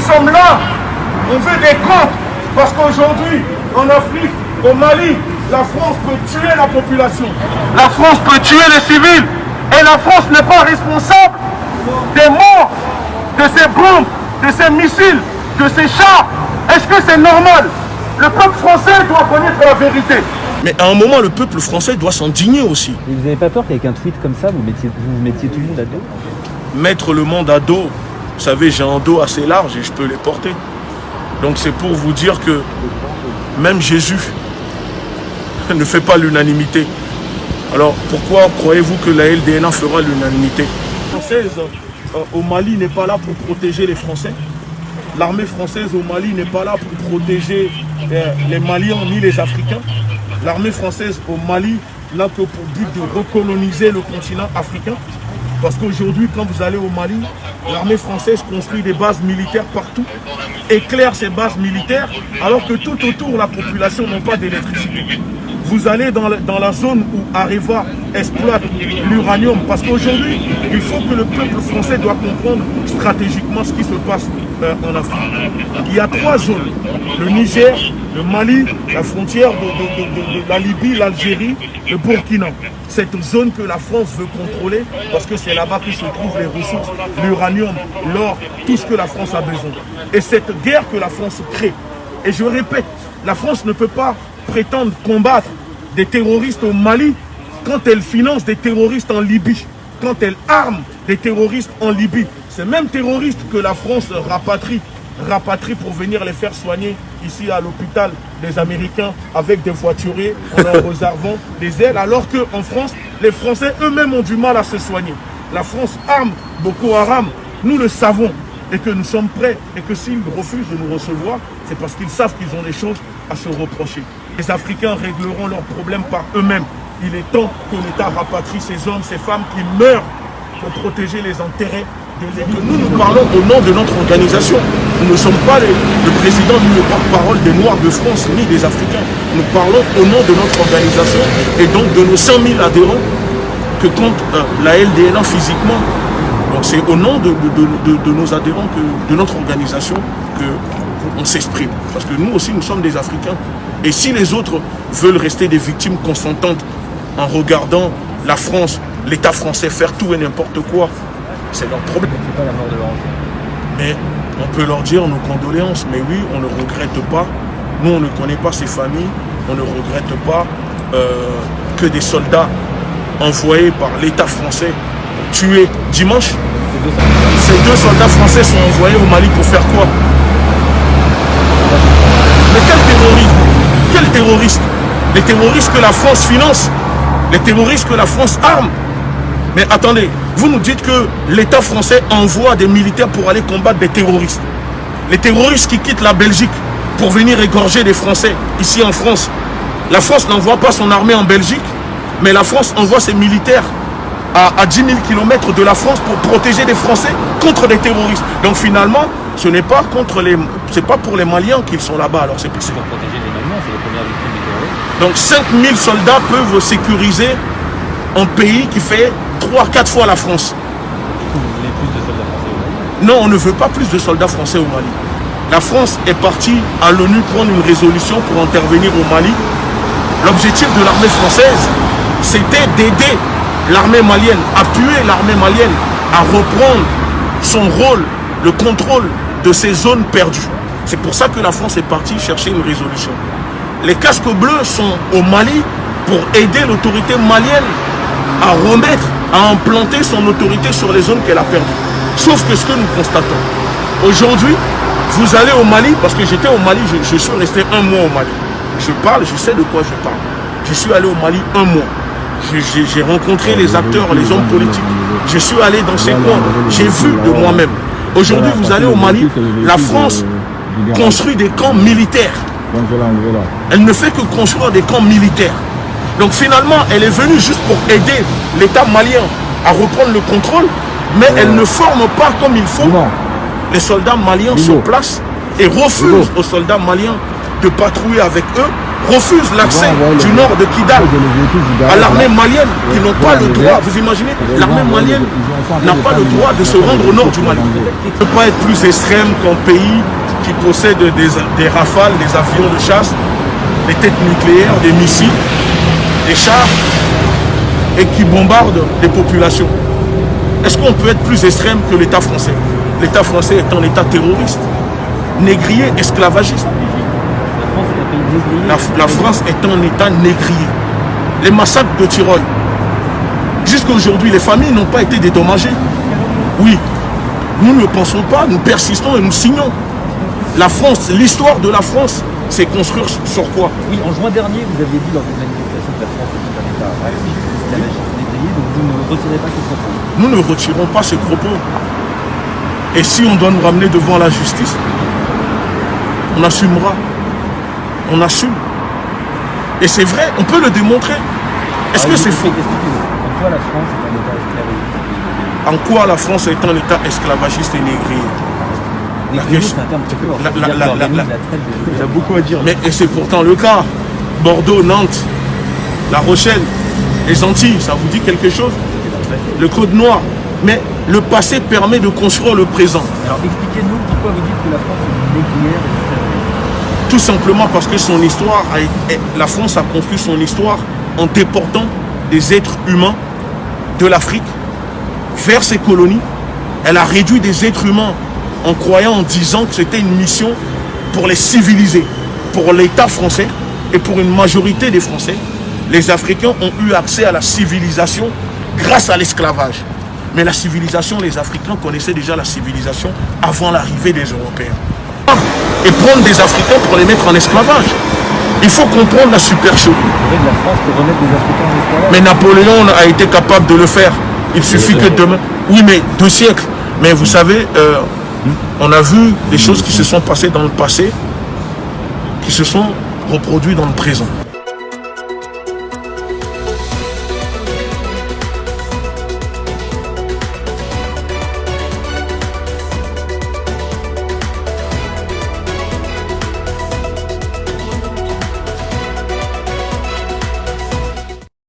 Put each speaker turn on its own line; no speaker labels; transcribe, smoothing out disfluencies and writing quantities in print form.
sommes là, on veut des comptes, parce qu'aujourd'hui, en Afrique, au Mali, la France peut tuer la population. La France peut tuer les civils. Et la France n'est pas responsable des morts, de ces bombes, de ces missiles, de ces chars. Est-ce que c'est normal? Le peuple français doit connaître la vérité. Mais à un moment, le peuple français doit s'indigner aussi.
Et vous n'avez pas peur qu'avec un tweet comme ça, vous mettiez tout le monde à dos?
Mettre le monde à dos, vous savez, j'ai un dos assez large et je peux les porter. Donc c'est pour vous dire que même Jésus ne fait pas l'unanimité. Alors pourquoi croyez-vous que la LDNA fera l'unanimité? La française au Mali n'est pas là pour protéger les Français. L'armée française au Mali n'est pas là pour protéger les Maliens ni les Africains. L'armée française au Mali n'a que pour but de recoloniser le continent africain. Parce qu'aujourd'hui, quand vous allez au Mali, l'armée française construit des bases militaires partout, éclaire ces bases militaires, alors que tout autour, la population n'a pas d'électricité. Vous allez dans la zone où Areva exploite l'uranium, parce qu'aujourd'hui, il faut que le peuple français doit comprendre stratégiquement ce qui se passe en Afrique. Il y a 3 zones, le Niger, le Mali, la frontière de la Libye, l'Algérie, le Burkina. Cette zone que la France veut contrôler, parce que c'est là-bas que se trouvent les ressources, l'uranium, l'or, tout ce que la France a besoin. Et cette guerre que la France crée, et je répète, la France ne peut pas prétendre combattre des terroristes au Mali quand elle finance des terroristes en Libye, quand elle arme des terroristes en Libye. Ces mêmes terroristes que la France rapatrie pour venir les faire soigner ici à l'hôpital des Américains avec des voituriers en leur réservant des ailes, alors qu'en France, les Français eux-mêmes ont du mal à se soigner. La France arme Boko Haram, nous le savons, et que nous sommes prêts, et que s'ils refusent de nous recevoir, c'est parce qu'ils savent qu'ils ont des choses à se reprocher. Les Africains régleront leurs problèmes par eux-mêmes. Il est temps que l'État rapatrie ces hommes, ces femmes qui meurent pour protéger les intérêts de l'État. Nous parlons au nom de notre organisation. Nous ne sommes pas le président ni le porte-parole des Noirs de France, ni des Africains. Nous parlons au nom de notre organisation et donc de nos 100 000 adhérents que compte la LDNA physiquement. Donc c'est au nom de nos adhérents, de notre organisation, qu'on s'exprime. Parce que nous aussi, nous sommes des Africains. Et si les autres veulent rester des victimes consentantes en regardant la France, l'État français faire tout et n'importe quoi, c'est leur problème.
C'est pas la mort de leur enfant.
Mais on peut leur dire nos condoléances. Mais oui, on ne regrette pas. Nous, on ne connaît pas ces familles. On ne regrette pas que des soldats envoyés par l'État français tués dimanche. Ces 2 soldats français sont envoyés au Mali pour faire quoi? Mais quel terrorisme? Quel terroriste? Les terroristes que la France finance, les terroristes que la France arme. Mais attendez, vous nous dites que l'État français envoie des militaires pour aller combattre des terroristes. Les terroristes qui quittent la Belgique pour venir égorger des Français ici en France. La France n'envoie pas son armée en Belgique, mais la France envoie ses militaires à 10 000 km de la France pour protéger des Français contre des terroristes. Donc finalement, ce n'est pas contre les, c'est pas pour les Maliens qu'ils sont là-bas. Alors c'est pour
protéger les Maliens, c'est les premières victimes des terroristes.
Donc 5000 soldats peuvent sécuriser un pays qui fait 3-4 fois la France.
Vous voulez plus de soldats français au Mali?
Non, on ne veut pas plus de soldats français au Mali. La France est partie à l'ONU prendre une résolution pour intervenir au Mali. L'objectif de l'armée française, c'était d'aider l'armée malienne, appuyer l'armée malienne à reprendre son rôle, le contrôle de ces zones perdues. C'est pour ça que la France est partie chercher une résolution. Les casques bleus sont au Mali pour aider l'autorité malienne à remettre, à implanter son autorité sur les zones qu'elle a perdues. Sauf que ce que nous constatons, aujourd'hui, vous allez au Mali, parce que j'étais au Mali, je suis resté 1 mois au Mali. Je parle, je sais de quoi je parle. Je suis allé au Mali 1 mois. J'ai rencontré les acteurs, les hommes politiques. Je suis allé dans ces coins. J'ai vu de moi-même. Aujourd'hui, vous allez au Mali, la France construit des camps militaires. Elle ne fait que construire des camps militaires. Donc finalement, elle est venue juste pour aider l'État malien à reprendre le contrôle, mais elle ne forme pas comme il faut les soldats maliens sur place et refuse aux soldats maliens de patrouiller avec eux refuse l'accès du nord de Kidal à l'armée malienne qui n'ont pas le droit, vous imaginez, l'armée malienne n'a pas le droit de se rendre au nord du Mali. Il ne peut pas être plus extrême qu'un pays qui possède des rafales, des avions de chasse, des têtes nucléaires, des missiles, des chars et qui bombarde des populations. Est-ce qu'on peut être plus extrême que l'État français? L'État français est un État terroriste, négrier, esclavagiste. La France est un État négrier. Les massacres de Tyrol, jusqu'à aujourd'hui, les familles n'ont pas été dédommagées. Oui, nous ne le pensons pas, nous persistons et nous signons. La France, l'histoire de la France, c'est construire sur quoi?
Oui, en juin dernier, vous aviez dit lors d'une manifestation que la France est un État raciste, esclavagiste, négrier, donc vous ne retirez pas ces propos.
Nous ne retirons pas ces propos. Et si on doit nous ramener devant la justice, on assumera. On assume. Et c'est vrai, on peut le démontrer. Est-ce que c'est faux?
En quoi la France est un État esclavagiste et
En
négrier?
quoi la France est un État esclavagiste et négrier?
C'est un terme très fort.
Il y a beaucoup à dire. Mais et c'est pourtant le cas. Bordeaux, Nantes, La Rochelle, les Antilles, ça vous dit quelque chose? Le Code Noir. Mais le passé permet de construire le présent.
Alors expliquez-nous pourquoi vous dites que la France est négrière et esclavagiste.
Tout simplement parce que son histoire, la France a construit son histoire en déportant des êtres humains de l'Afrique vers ses colonies. Elle a réduit des êtres humains en croyant, en disant que c'était une mission pour les civiliser, pour l'État français et pour une majorité des Français. Les Africains ont eu accès à la civilisation grâce à l'esclavage. Mais la civilisation, les Africains connaissaient déjà la civilisation avant l'arrivée des Européens. Et prendre des Africains pour les mettre en esclavage. Il faut comprendre la supercherie.
La France peut remettre des Africains en esclavage.
Mais Napoléon a été capable de le faire. Il suffit que demain... Oui, mais 2 siècles. Mais vous savez, on a vu des choses qui se sont passées dans le passé, qui se sont reproduites dans le présent.